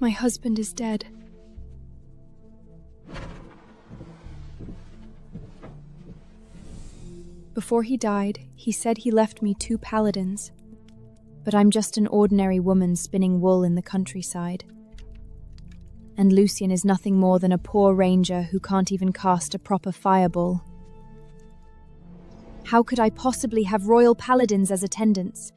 My husband is dead. Before he died, he said he left me 2 paladins. But I'm just an ordinary woman spinning wool in the countryside. And Lucien is nothing more than a poor ranger who can't even cast a proper fireball. How could I possibly have royal paladins as attendants?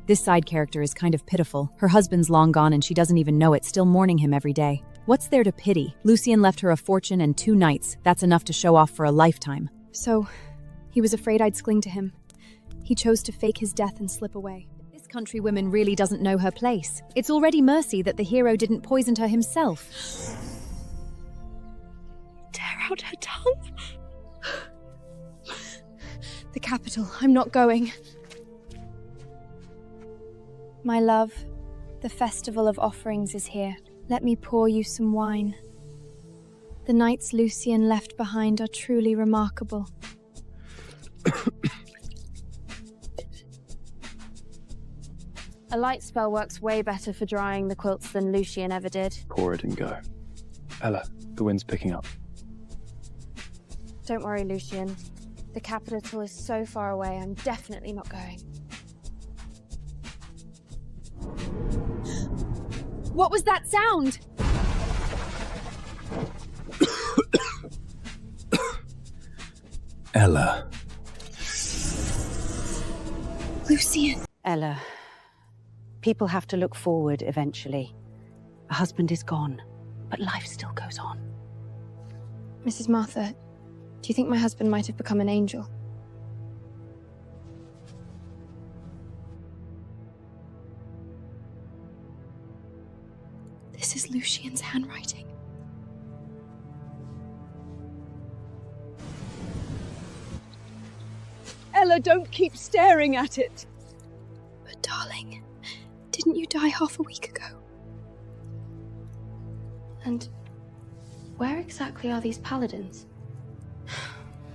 This side character is kind of pitiful. Her husband's long gone and she doesn't even know it, still mourning him every day. What's there to pity? Lucien left her a fortune and 2 knights. That's enough to show off for a lifetime. So, he was afraid I'd cling to him. He chose to fake his death and slip away. This countrywoman really doesn't know her place. It's already mercy that the hero didn't poison her himself. Tear out her tongue? The capital. I'm not going. My love, the festival of offerings is here. Let me pour you some wine. The knights Lucien left behind are truly remarkable. A light spell works way better for drying the quilts than Lucien ever did. Pour it and go. Ella, the wind's picking up. Don't worry, Lucien. The capital is so far away, I'm definitely not going. What was that sound? Ella. Lucien. Ella, people have to look forward eventually. A husband is gone, but life still goes on. Mrs. Martha, do you think my husband might have become an angel? This is Lucien's handwriting. Ella, don't keep staring at it. But darling, didn't you die half a week ago? And where exactly are these paladins?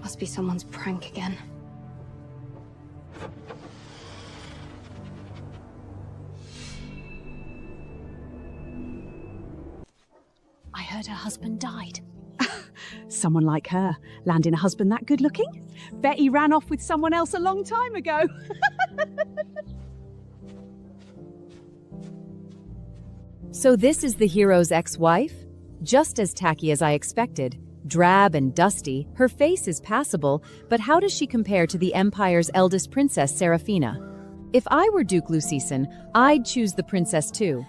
Must be someone's prank again. I heard her husband died. Someone like her, landing a husband that good looking? Bet he ran off with someone else a long time ago. So this is the hero's ex-wife? Just as tacky as I expected. Drab and dusty, her face is passable, but how does she compare to the Empire's eldest princess, Seraphina? If I were Duke Lucicin, I'd choose the princess too.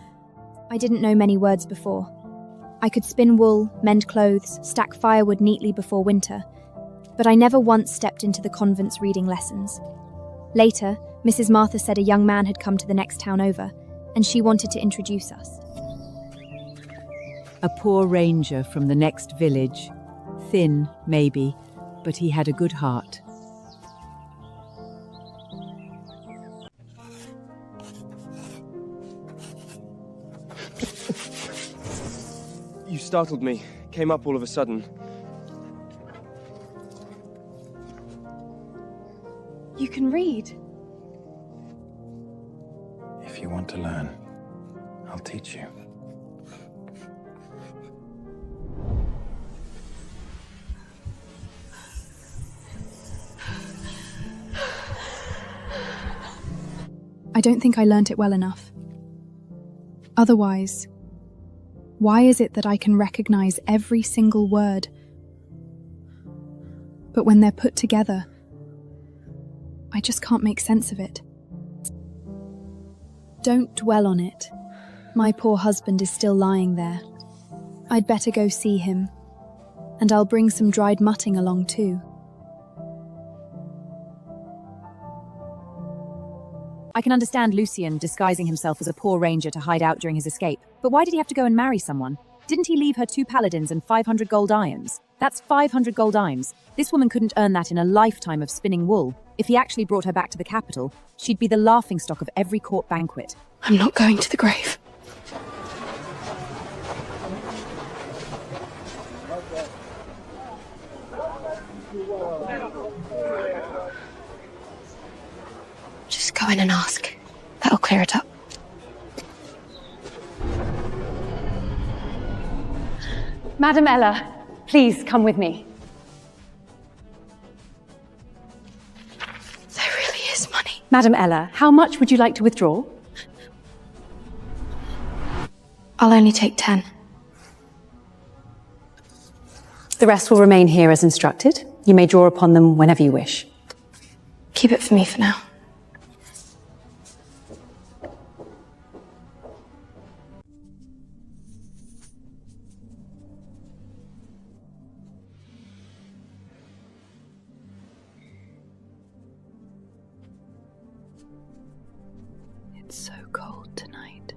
I didn't know many words before. I could spin wool, mend clothes, stack firewood neatly before winter, but I never once stepped into the convent's reading lessons. Later, Mrs. Martha said a young man had come to the next town over, and she wanted to introduce us. A poor ranger from the next village. Thin, maybe, but he had a good heart. You startled me. Came up all of a sudden. You can read? If you want to learn, I'll teach you. I don't think I learnt it well enough. Otherwise, why is it that I can recognize every single word, but when they're put together, I just can't make sense of it? Don't dwell on it. My poor husband is still lying there. I'd better go see him, and I'll bring some dried mutting along too. I can understand Lucien disguising himself as a poor ranger to hide out during his escape, but why did he have to go and marry someone? Didn't he leave her 2 paladins and 500 gold iams? That's 500 gold iams. This woman couldn't earn that in a lifetime of spinning wool. If he actually brought her back to the capital, she'd be the laughingstock of every court banquet. I'm not going to the grave. Just go in and ask. That'll clear it up. Madam Ella, please come with me. There really is money. Madam Ella, how much would you like to withdraw? I'll only take 10. The rest will remain here as instructed. You may draw upon them whenever you wish. Keep it for me for now. It's so cold tonight.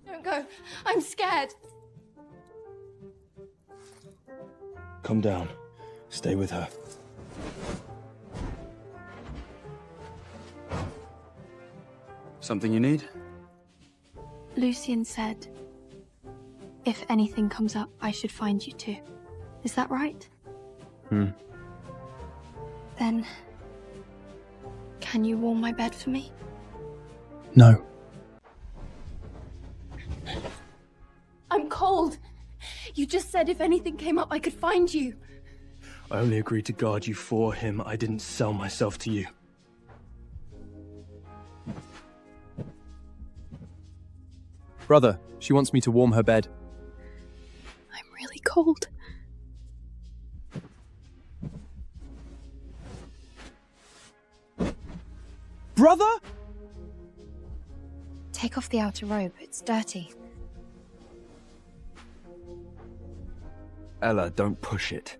Don't go. I'm scared. Calm down. Stay with her. Something you need? Lucian said, if anything comes up, I should find you too. Is that right? Then, can you warm my bed for me? No. I'm cold. You just said if anything came up, I could find you. I only agreed to guard you for him. I didn't sell myself to you. Brother, she wants me to warm her bed. I'm really cold. Brother? Take off the outer robe. It's dirty. Ella, don't push it.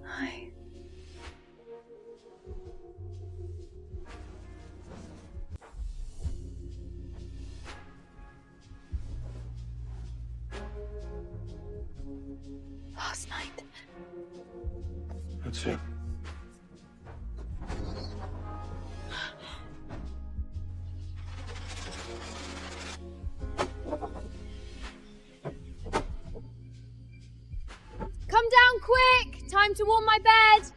Hi. Last night. That's it. Come down quick! Time to warm my bed!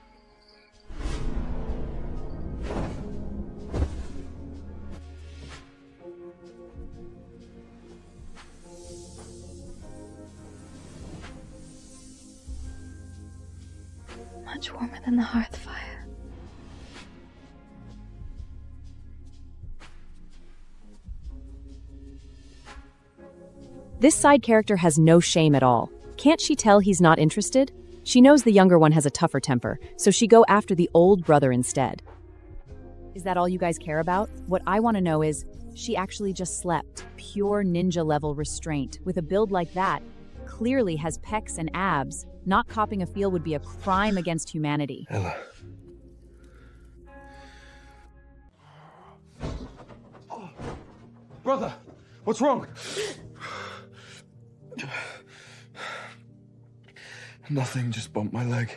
Much warmer than the hearth fire. This side character has no shame at all. Can't she tell he's not interested? She knows the younger one has a tougher temper, so she go after the old brother instead. Is that all you guys care about? What I want to know is, she actually just slept. Pure ninja level restraint. With a build like that, clearly has pecs and abs. Not copping a feel would be a crime against humanity. Ella. Brother, what's wrong? Nothing, just bumped my leg.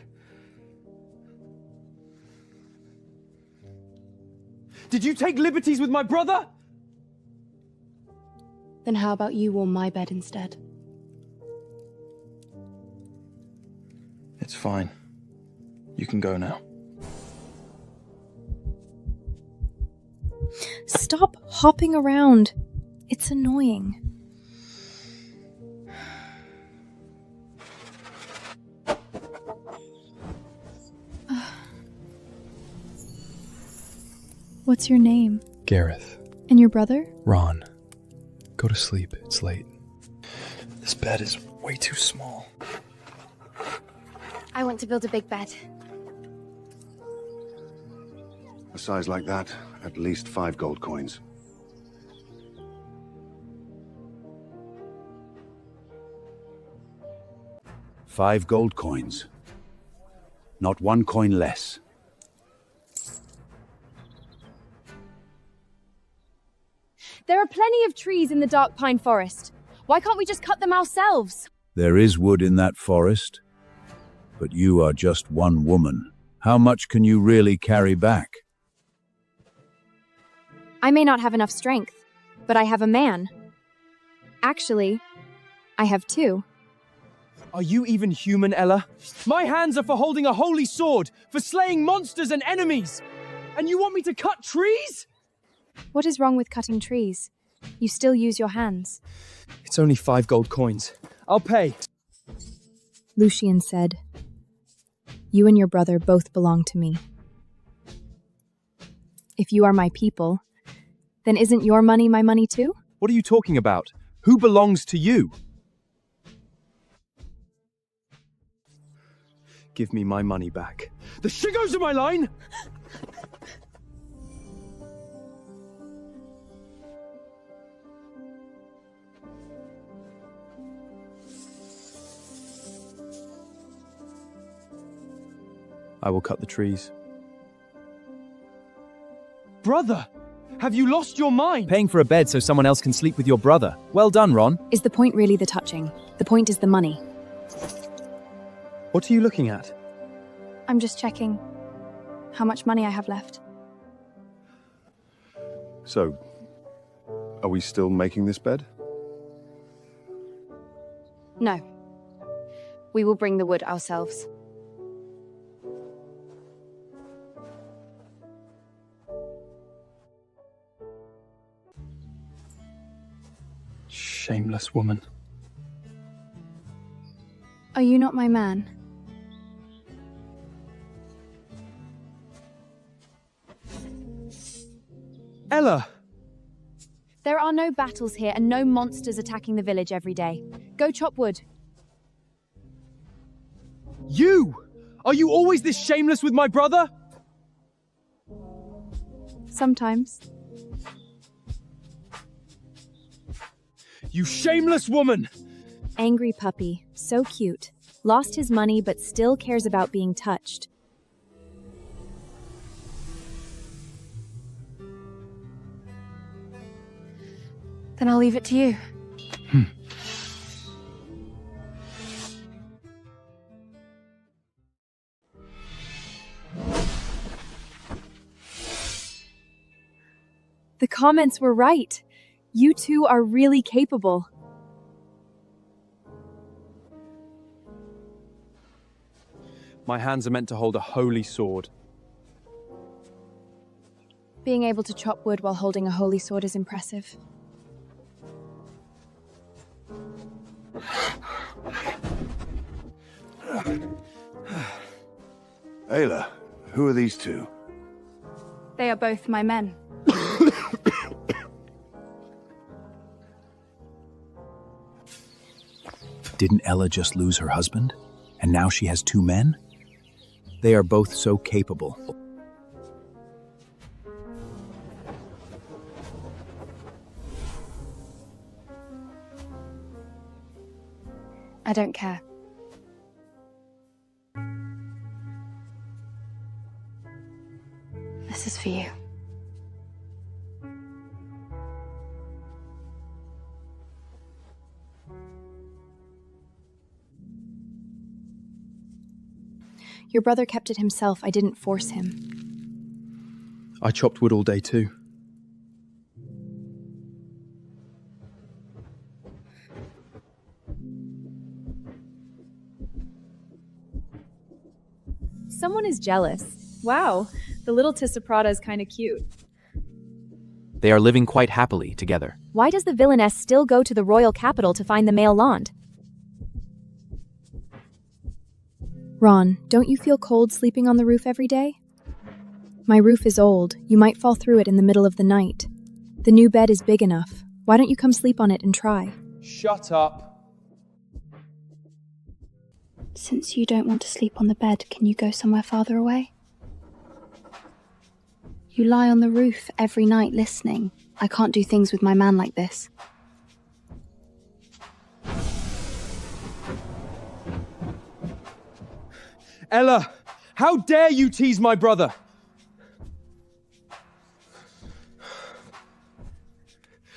Did you take liberties with my brother? Then how about you warm my bed instead? It's fine. You can go now. Stop hopping around. It's annoying. What's your name? Gareth. And your brother? Ron. Go to sleep. It's late. This bed is way too small. I want to build a big bed. A size like that, at least 5 gold coins. $5 gold coins. Not 1 coin less. There are plenty of trees in the dark pine forest. Why can't we just cut them ourselves? There is wood in that forest, but you are just one woman. How much can you really carry back? I may not have enough strength, but I have a man. Actually, I have two. Are you even human, Ella? My hands are for holding a holy sword, for slaying monsters and enemies! And you want me to cut trees? What is wrong with cutting trees? You still use your hands. It's only 5 gold coins. I'll pay. Lucian said, "You and your brother both belong to me. If you are my people, then isn't your money my money too?" What are you talking about? Who belongs to you? Give me my money back. The shigos are my line! I will cut the trees. Brother! Have you lost your mind? Paying for a bed so someone else can sleep with your brother. Well done, Ron. Is the point really the touching? The point is the money. What are you looking at? I'm just checking how much money I have left. So, are we still making this bed? No. We will bring the wood ourselves. Shameless woman. Are you not my man? Ella! There are no battles here and no monsters attacking the village every day. Go chop wood. You! Are you always this shameless with my brother? Sometimes. You shameless woman! Angry puppy, so cute. Lost his money but still cares about being touched. Then I'll leave it to you. The comments were right. You two are really capable. My hands are meant to hold a holy sword. Being able to chop wood while holding a holy sword is impressive. Ayla, who are these two? They are both my men. Didn't Ella just lose her husband? And now she has 2 men? They are both so capable. I don't care. This is for you. Your brother kept it himself. I didn't force him. I chopped wood all day too. Someone is jealous. Wow, the little Tissaprata is kind of cute. They are living quite happily together. Why does the villainess still go to the royal capital to find the male Lond? Ron, don't you feel cold sleeping on the roof every day? My roof is old. You might fall through it in the middle of the night. The new bed is big enough. Why don't you come sleep on it and try? Shut up. Since you don't want to sleep on the bed, can you go somewhere farther away? You lie on the roof every night listening. I can't do things with my man like this. Ella, how dare you tease my brother?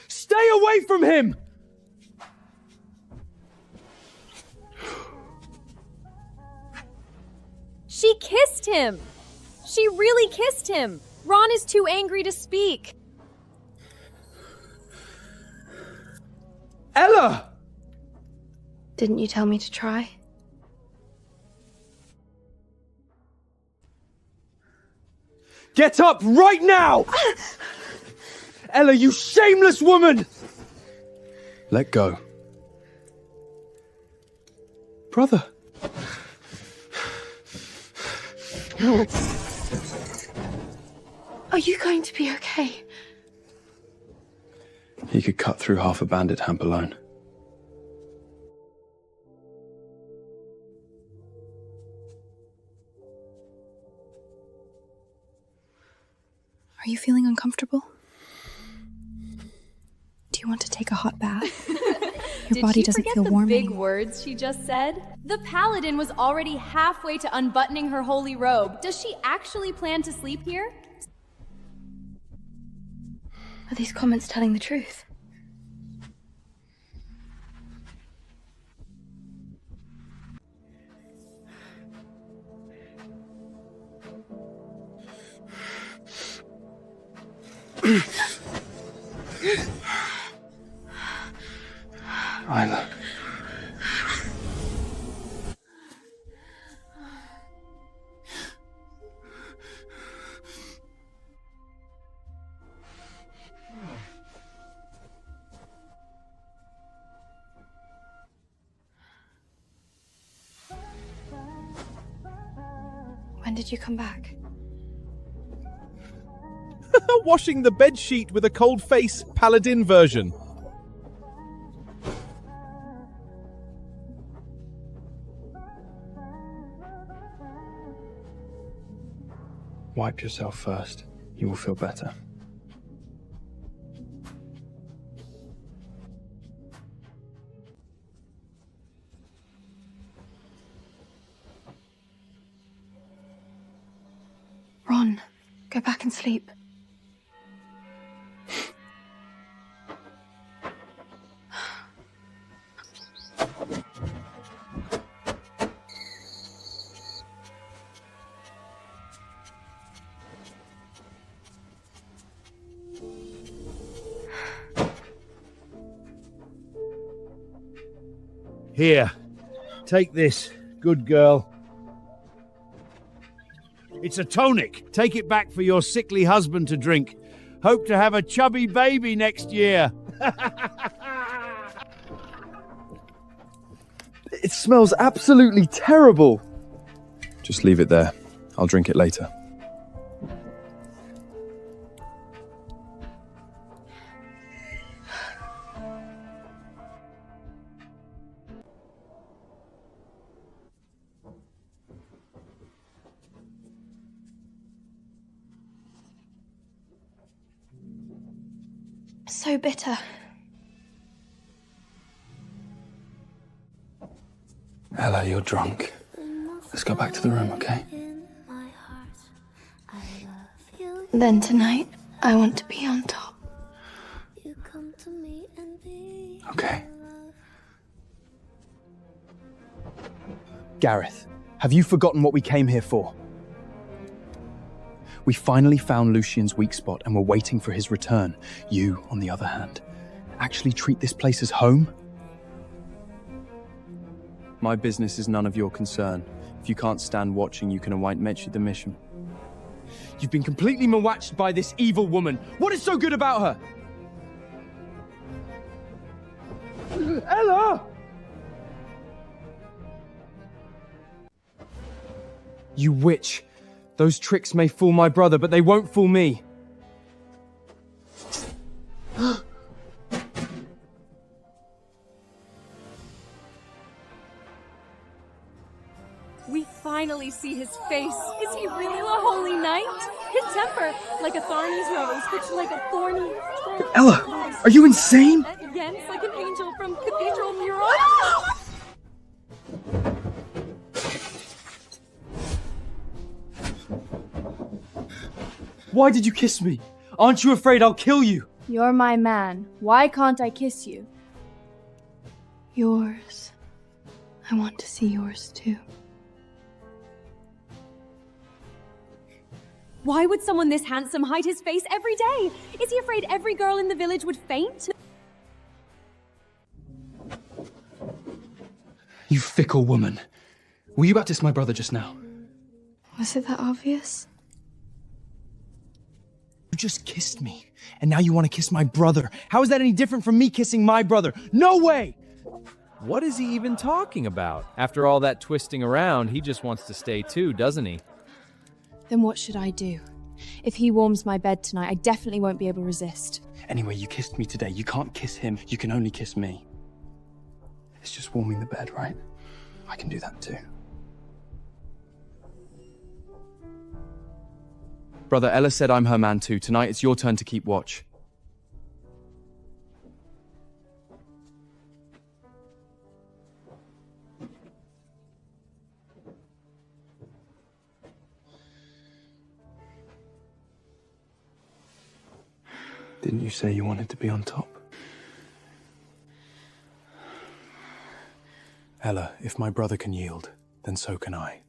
Stay away from him! kissed him! She really kissed him! Ron is too angry to speak. Ella! Didn't you tell me to try? Get up right now! Ella, you shameless woman! Let go. Brother. Are you going to be okay? He could cut through half a bandit hamp alone. Are you feeling uncomfortable? Do you want to take a hot bath? Your body doesn't feel warm Did she forget the big anymore. words she just said? The Paladin was already halfway to unbuttoning her holy robe. Does she actually plan to sleep here? Are these comments telling the truth? Isla. When did you come back? Washing the bedsheet with a cold face, Paladin version. Wipe yourself first. You will feel better. Ron, go back and sleep. Here, take this, good girl. It's a tonic. Take it back for your sickly husband to drink. Hope to have a chubby baby next year. It smells absolutely terrible. Just leave it there. I'll drink it later. So bitter. Ella, you're drunk. Let's go back to the room, okay? Then tonight, I want to be on top. Okay. Gareth, have you forgotten what we came here for? We finally found Lucian's weak spot and we're waiting for his return. You, on the other hand, actually treat this place as home? My business is none of your concern. If you can't stand watching, you can await the mission. You've been completely bewitched by this evil woman. What is so good about her? Ella! You witch. Those tricks may fool my brother, but they won't fool me. We finally see his face. Is he really a holy knight? His temper, like a Tharney's rose, which like a thorny... Ella, are you insane? Again, like an angel from Cathedral Mural. Why did you kiss me? Aren't you afraid I'll kill you? You're my man. Why can't I kiss you? Yours. I want to see yours too. Why would someone this handsome hide his face every day? Is he afraid every girl in the village would faint? You fickle woman. Were you about to kiss my brother just now? Was it that obvious? You just kissed me, and now you want to kiss my brother. How is that any different from me kissing my brother? No way! What is he even talking about? After all that twisting around, he just wants to stay too, doesn't he? Then what should I do? If he warms my bed tonight, I definitely won't be able to resist. Anyway, you kissed me today. You can't kiss him. You can only kiss me. It's just warming the bed, right? I can do that too. Brother, Ella said I'm her man too. Tonight it's your turn to keep watch. Didn't you say you wanted to be on top? Ella, if my brother can yield, then so can I.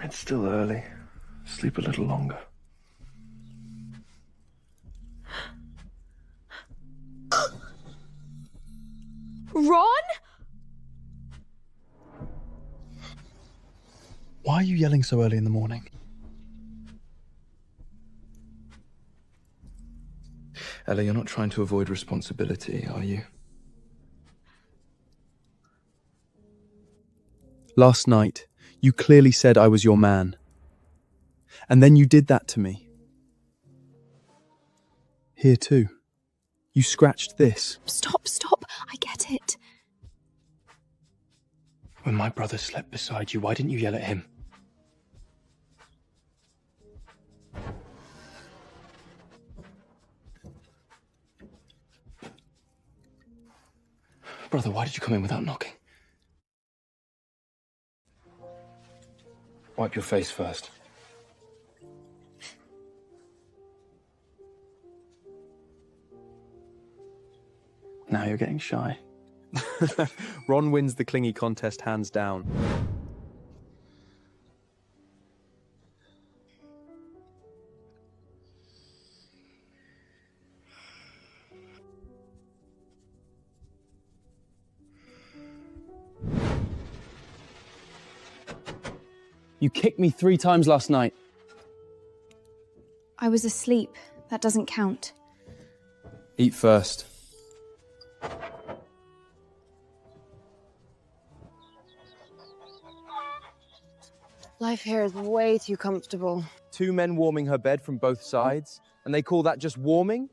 It's still early. Sleep a little longer. Ron? Why are you yelling so early in the morning? Ella, you're not trying to avoid responsibility, are you? Last night, you clearly said I was your man. And then you did that to me. Here too. You scratched this. Stop. I get it. When my brother slept beside you, why didn't you yell at him? Brother, why did you come in without knocking? Wipe your face first. Now you're getting shy. Ron wins the clingy contest hands down. You kicked me 3 times last night. I was asleep. That doesn't count. Eat first. Life here is way too comfortable. 2 men warming her bed from both sides, and they call that just warming?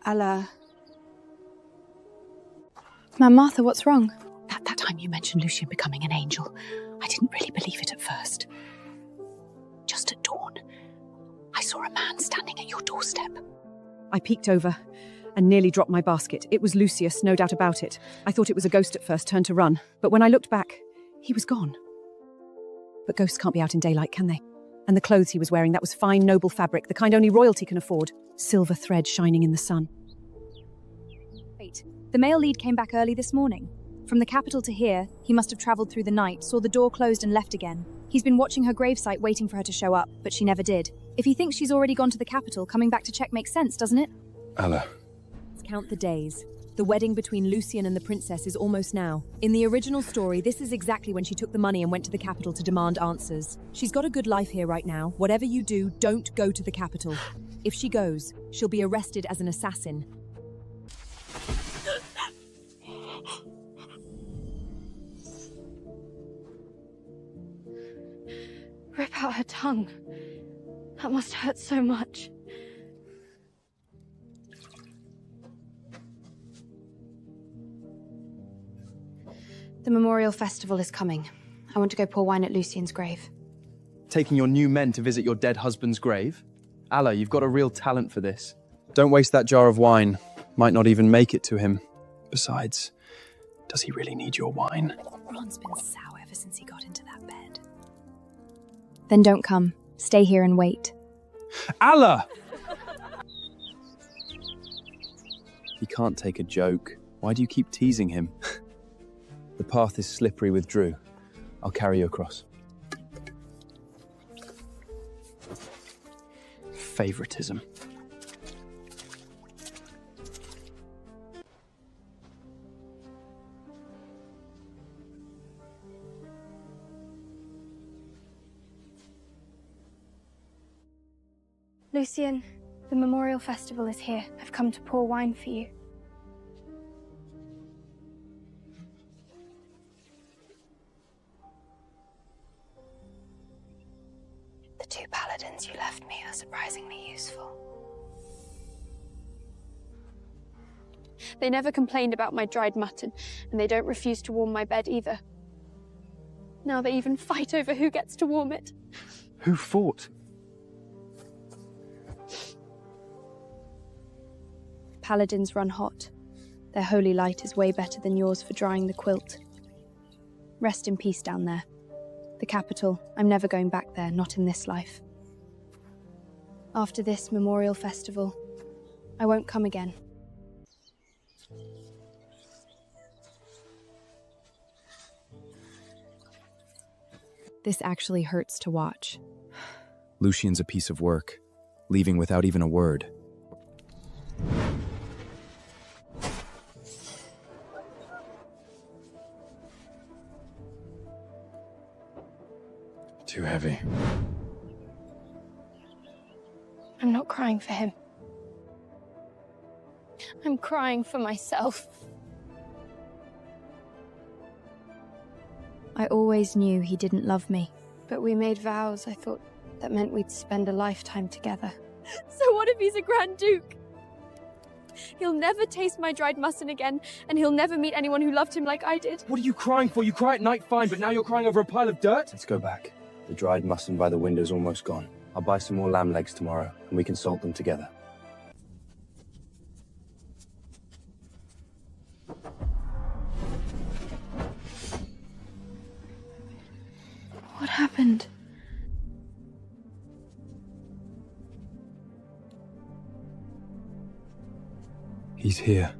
Ella. Ma'am Martha, what's wrong? That time you mentioned Lucian becoming an angel, I didn't really believe it at first. Just at dawn, I saw a man standing at your doorstep. I peeked over and nearly dropped my basket. It was Lucius, no doubt about it. I thought it was a ghost at first, turned to run. But when I looked back, he was gone. But ghosts can't be out in daylight, can they? And the clothes he was wearing, that was fine, noble fabric, the kind only royalty can afford. Silver thread shining in the sun. Wait, the male lead came back early this morning. From the capital to here, he must have travelled through the night, saw the door closed and left again. He's been watching her gravesite waiting for her to show up, but she never did. If he thinks she's already gone to the capital, coming back to check makes sense, doesn't it? Ella. Let's count the days. The wedding between Lucian and the princess is almost now. In the original story, this is exactly when she took the money and went to the capital to demand answers. She's got a good life here right now. Whatever you do, don't go to the capital. If she goes, she'll be arrested as an assassin. Rip out her tongue. That must hurt so much. The memorial festival is coming. I want to go pour wine at Lucian's grave. Taking your new men to visit your dead husband's grave? Allah, you've got a real talent for this. Don't waste that jar of wine. Might not even make it to him. Besides, does he really need your wine? Ron's been sour ever since he got into that bed. Then don't come. Stay here and wait. Allah! He can't take a joke. Why do you keep teasing him? The path is slippery with Drew. I'll carry you across. Favoritism. Lucien, the memorial festival is here. I've come to pour wine for you. The 2 paladins you left me are surprisingly useful. They never complained about my dried mutton, and they don't refuse to warm my bed either. Now they even fight over who gets to warm it. Who fought? Paladins run hot. Their holy light is way better than yours for drying the quilt. Rest in peace down there. The capital, I'm never going back there, not in this life. After this memorial festival, I won't come again. This actually hurts to watch. Lucien's a piece of work, leaving without even a word. Too heavy. I'm not crying for him. I'm crying for myself. I always knew he didn't love me, but we made vows, I thought, that meant we'd spend a lifetime together. So what if he's a Grand Duke? He'll never taste my dried mutton again, and he'll never meet anyone who loved him like I did. What are you crying for? You cry at night, fine, but now you're crying over a pile of dirt? Let's go back. The dried mutton by the window's almost gone. I'll buy some more lamb legs tomorrow, and we can salt them together. What happened? He's here.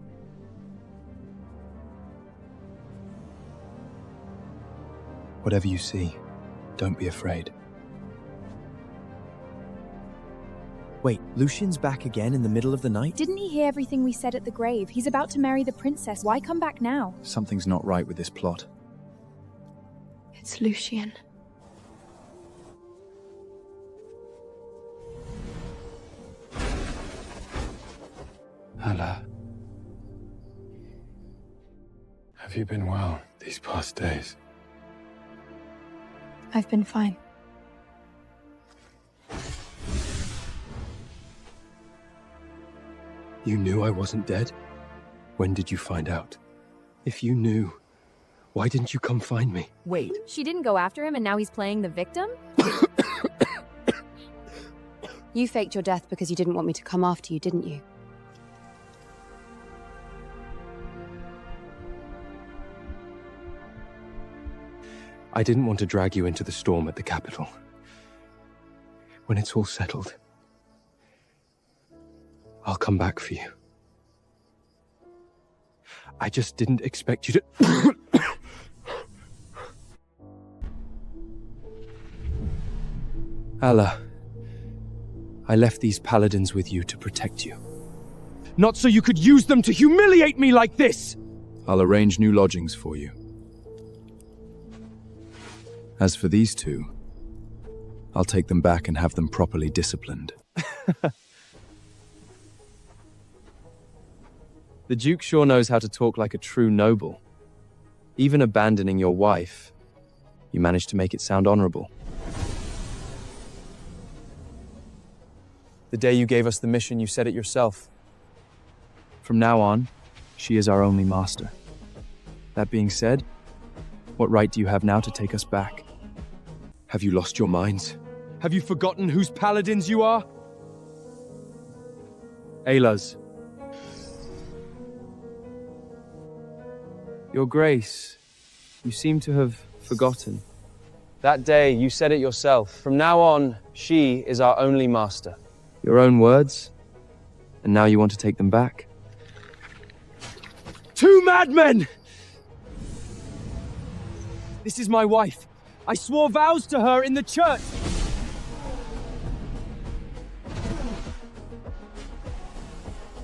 Whatever you see, don't be afraid. Wait, Lucien's back again in the middle of the night? Didn't he hear everything we said at the grave? He's about to marry the princess. Why come back now? Something's not right with this plot. It's Lucien. Alla. Have you been well these past days? I've been fine. You knew I wasn't dead? When did you find out? If you knew, why didn't you come find me? Wait, she didn't go after him and now he's playing the victim? You faked your death because you didn't want me to come after you, didn't you? I didn't want to drag you into the storm at the capital. When it's all settled, I'll come back for you. I just didn't expect you to... Alla, I left these paladins with you to protect you. Not so you could use them to humiliate me like this! I'll arrange new lodgings for you. As for these two, I'll take them back and have them properly disciplined. The Duke sure knows how to talk like a true noble. Even abandoning your wife, you managed to make it sound honorable. The day you gave us the mission, you said it yourself. From now on, she is our only master. That being said, what right do you have now to take us back? Have you lost your minds? Have you forgotten whose paladins you are? Ayla's. Your Grace, you seem to have forgotten. That day, you said it yourself. From now on, she is our only master. Your own words, and now you want to take them back? Two madmen! This is my wife. I swore vows to her in the church.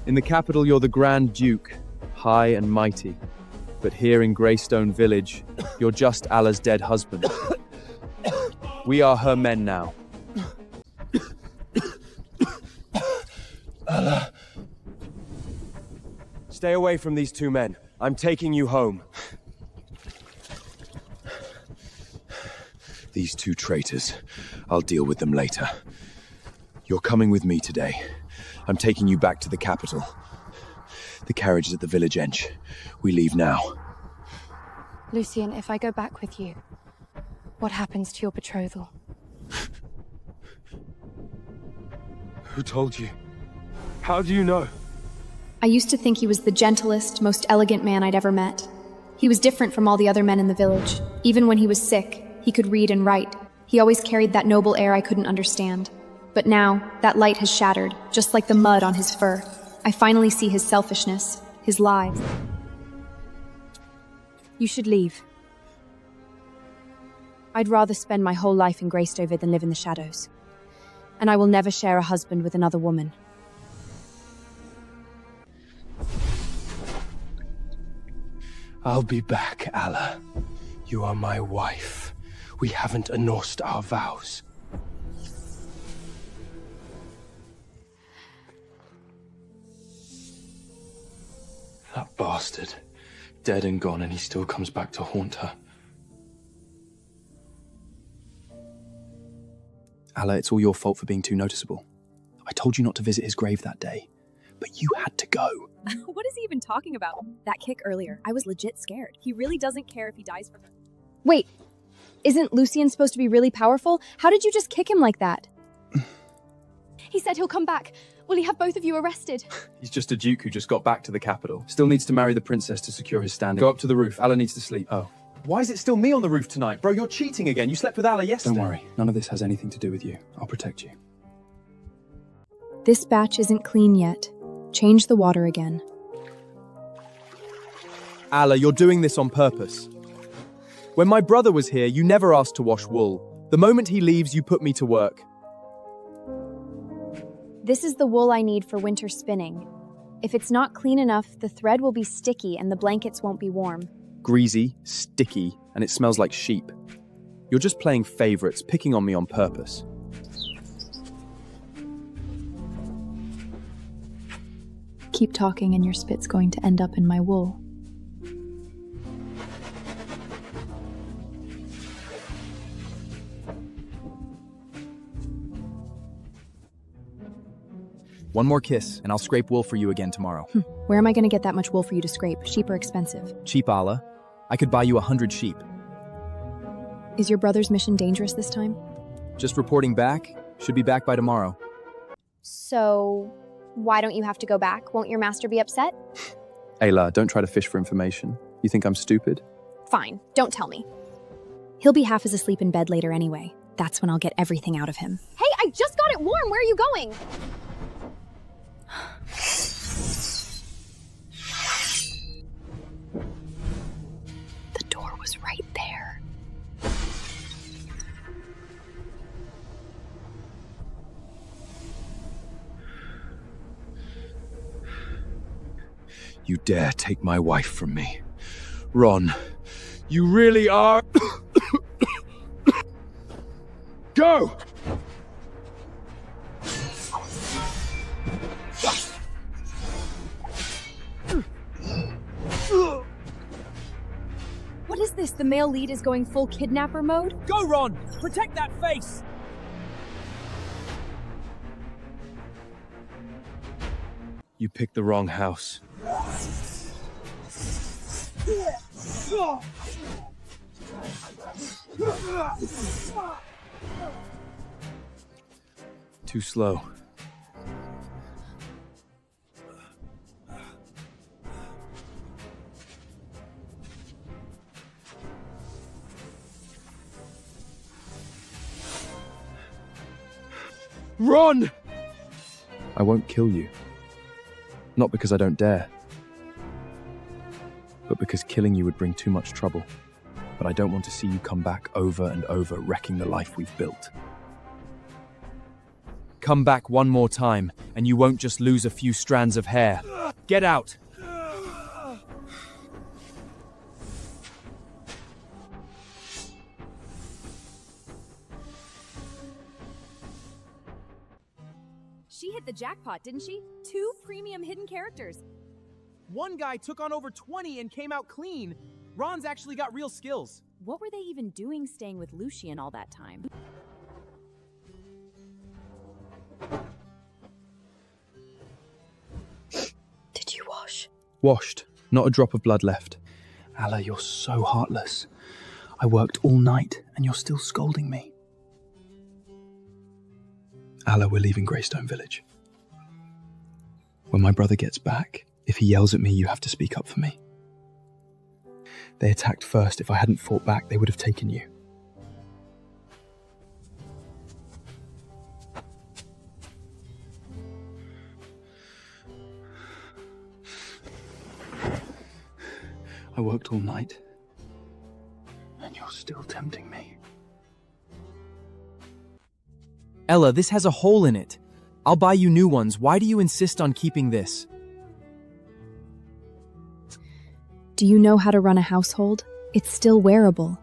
In the capital, you're the Grand Duke, high and mighty. But here in Greystone Village, you're just Allah's dead husband. We are her men now. Allah. Stay away from these two men. I'm taking you home. These two traitors. I'll deal with them later. You're coming with me today. I'm taking you back to the capital. The carriage is at the village edge. We leave now. Lucien, if I go back with you, what happens to your betrothal? Who told you? How do you know? I used to think he was the gentlest, most elegant man I'd ever met. He was different from all the other men in the village. Even when he was sick, he could read and write. He always carried that noble air I couldn't understand. But now, that light has shattered, just like the mud on his fur. I finally see his selfishness, his lies. You should leave. I'd rather spend my whole life in Greystover than live in the shadows. And I will never share a husband with another woman. I'll be back, Allah. You are my wife. We haven't endorsed our vows. That bastard. Dead and gone, and he still comes back to haunt her. Allah, it's all your fault for being too noticeable. I told you not to visit his grave that day, but you had to go. What is he even talking about? That kick earlier, I was legit scared. He really doesn't care if he dies for her. Wait, isn't Lucien supposed to be really powerful? How did you just kick him like that? He said he'll come back. Will he have both of you arrested? He's just a duke who just got back to the capital. Still needs to marry the princess to secure his standing. Go up to the roof. Allah needs to sleep. Oh. Why is it still me on the roof tonight? Bro, you're cheating again. You slept with Allah yesterday. Don't worry. None of this has anything to do with you. I'll protect you. This batch isn't clean yet. Change the water again. Allah, you're doing this on purpose. When my brother was here, you never asked to wash wool. The moment he leaves, you put me to work. This is the wool I need for winter spinning. If it's not clean enough, the thread will be sticky and the blankets won't be warm. Greasy, sticky, and it smells like sheep. You're just playing favorites, picking on me on purpose. Keep talking and your spit's going to end up in my wool. One more kiss, and I'll scrape wool for you again tomorrow. Where am I going to get that much wool for you to scrape? Sheep are expensive. Cheap, Allah. I could buy you 100 sheep. Is your brother's mission dangerous this time? Just reporting back. Should be back by tomorrow. So, why don't you have to go back? Won't your master be upset? Ayla, don't try to fish for information. You think I'm stupid? Fine, don't tell me. He'll be half as asleep in bed later anyway. That's when I'll get everything out of him. Hey, I just got it warm. Where are you going? The door was right there. You dare take my wife from me. Ron, you really are... Go! What is this? The male lead is going full kidnapper mode? Go, Ron! Protect that face! You picked the wrong house. Too slow. Run! I won't kill you. Not because I don't dare. but because killing you would bring too much trouble. But I don't want to see you come back over and over, wrecking the life we've built. Come back one more time, and you won't just lose a few strands of hair. Get out! She hit the jackpot, didn't she? 2 premium hidden characters. One guy took on over 20 and came out clean. Ron's actually got real skills. What were they even doing staying with Lucian all that time? Did you wash? Washed. Not a drop of blood left. Allah, you're so heartless. I worked all night and you're still scolding me. Allah, we're leaving Greystone Village. When my brother gets back, if he yells at me, you have to speak up for me. They attacked first. If I hadn't fought back, they would have taken you. I worked all night, and you're still tempting me. Ella, this has a hole in it. I'll buy you new ones. Why do you insist on keeping this? Do you know how to run a household? It's still wearable.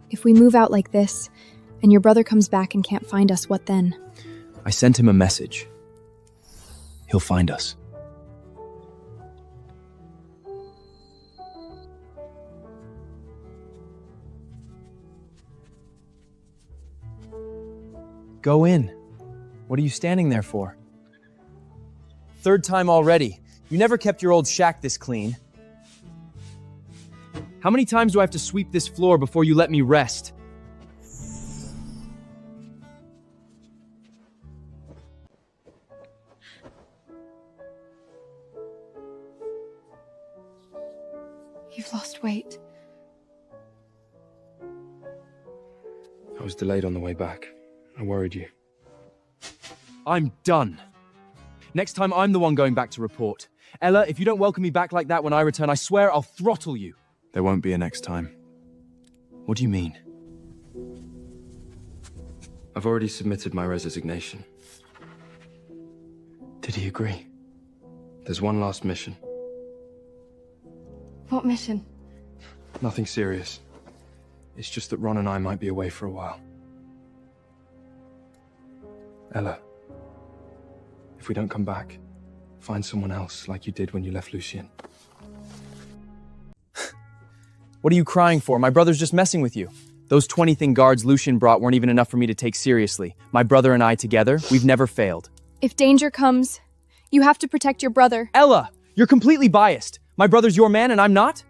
If we move out like this, and your brother comes back and can't find us, what then? I sent him a message. He'll find us. Go in. What are you standing there for? 3rd time already. You never kept your old shack this clean. How many times do I have to sweep this floor before you let me rest? You've lost weight. I was delayed on the way back. I worried you. I'm done. Next time I'm the one going back to report. Ella, if you don't welcome me back like that when I return, I swear I'll throttle you. There won't be a next time. What do you mean? I've already submitted my resignation. Did he agree? There's one last mission. What mission? Nothing serious. It's just that Ron and I might be away for a while. Ella, if we don't come back, find someone else like you did when you left Lucian. What are you crying for? My brother's just messing with you. Those 20-thing guards Lucian brought weren't even enough for me to take seriously. My brother and I together, we've never failed. If danger comes, you have to protect your brother. Ella, you're completely biased. My brother's your man and I'm not?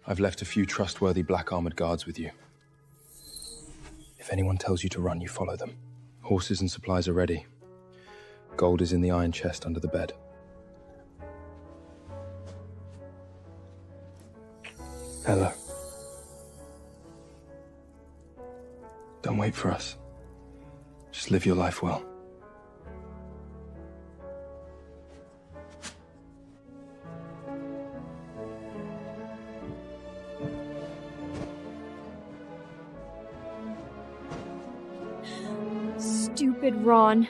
I've left a few trustworthy black armored guards with you. If anyone tells you to run, you follow them. Horses and supplies are ready. Gold is in the iron chest under the bed. Ella. Don't wait for us. Just live your life well. Stupid Ron.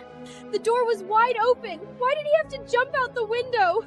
The door was wide open. Why did he have to jump out the window?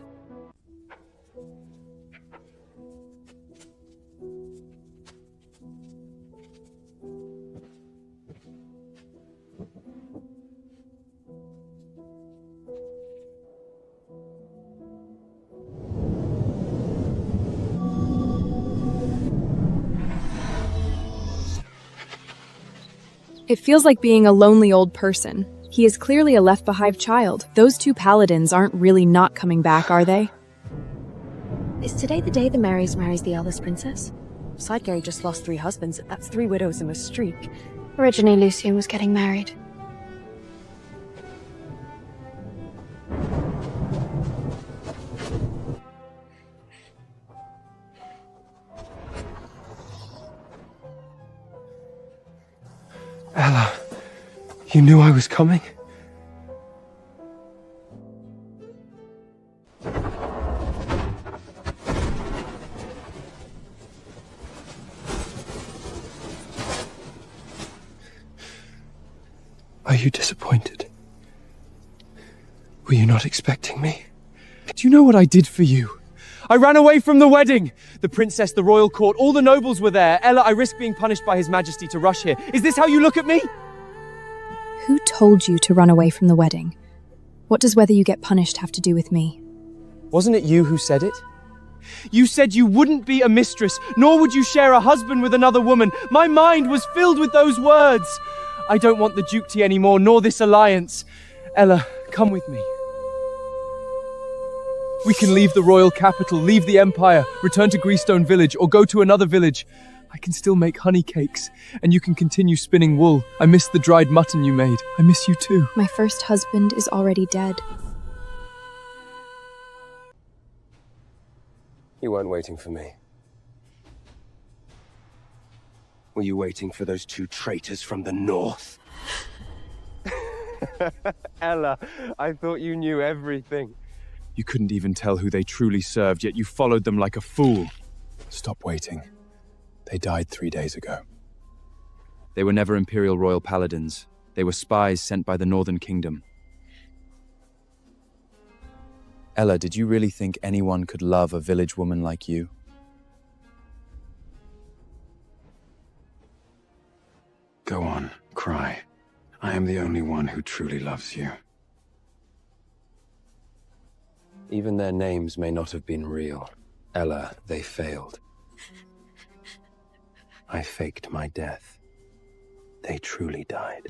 It feels like being a lonely old person. He is clearly a left-behind child. Those 2 paladins aren't really not coming back, are they? Is today the day the marries the eldest princess? Side Gary just lost 3 husbands. That's 3 widows in a streak. Originally, Lucian was getting married. Ella, you knew I was coming? you disappointed? Were you not expecting me? Do you know what I did for you? I ran away from the wedding! The princess, the royal court, all the nobles were there. Ella, I risked being punished by His Majesty to rush here. Is this how you look at me? Who told you to run away from the wedding? What does whether you get punished have to do with me? Wasn't it you who said it? You said you wouldn't be a mistress, nor would you share a husband with another woman. My mind was filled with those words. I don't want the duchy anymore, nor this alliance. Ella, come with me. We can leave the royal capital, leave the empire, return to Greystone Village, or go to another village. I can still make honey cakes, and you can continue spinning wool. I miss the dried mutton you made. I miss you too. My first husband is already dead. You weren't waiting for me. Were you waiting for those two traitors from the north? Ella, I thought you knew everything. You couldn't even tell who they truly served, yet you followed them like a fool. Stop waiting. They died 3 days ago. They were never Imperial Royal Paladins. They were spies sent by the Northern Kingdom. Ella, did you really think anyone could love a village woman like you? Go on, cry. I am the only one who truly loves you. Even their names may not have been real. Ella, they failed. I faked my death. They truly died.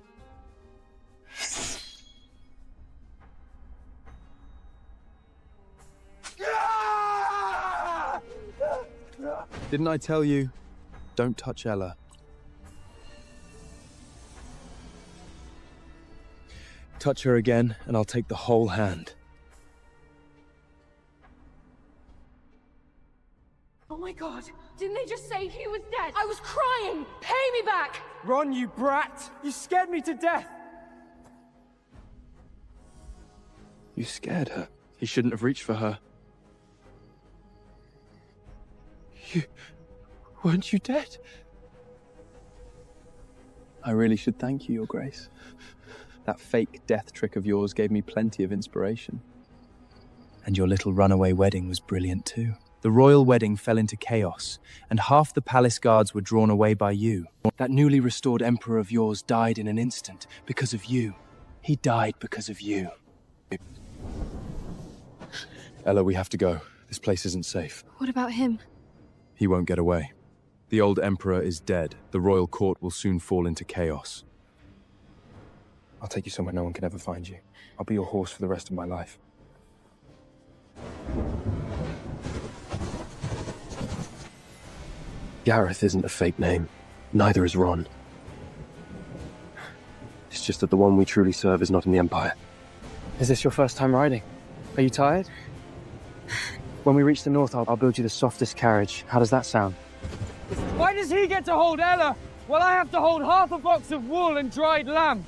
Didn't I tell you? Don't touch Ella. Touch her again, and I'll take the whole hand. Oh my god, didn't they just say he was dead? I was crying! Pay me back! Ron, you brat! You scared me to death! You scared her. He shouldn't have reached for her. Weren't you dead? I really should thank you, Your Grace. That fake death trick of yours gave me plenty of inspiration. And your little runaway wedding was brilliant too. The royal wedding fell into chaos, and half the palace guards were drawn away by you. That newly restored emperor of yours died in an instant because of you. He died because of you. Ella, we have to go. This place isn't safe. What about him? He won't get away. The old emperor is dead. The royal court will soon fall into chaos. I'll take you somewhere no one can ever find you. I'll be your horse for the rest of my life. Gareth isn't a fake name. Neither is Ron. It's just that the one we truly serve is not in the Empire. Is this your first time riding? Are you tired? When we reach the north, I'll build you the softest carriage. How does that sound? Why does he get to hold Ella, while I have to hold half a box of wool and dried lamb?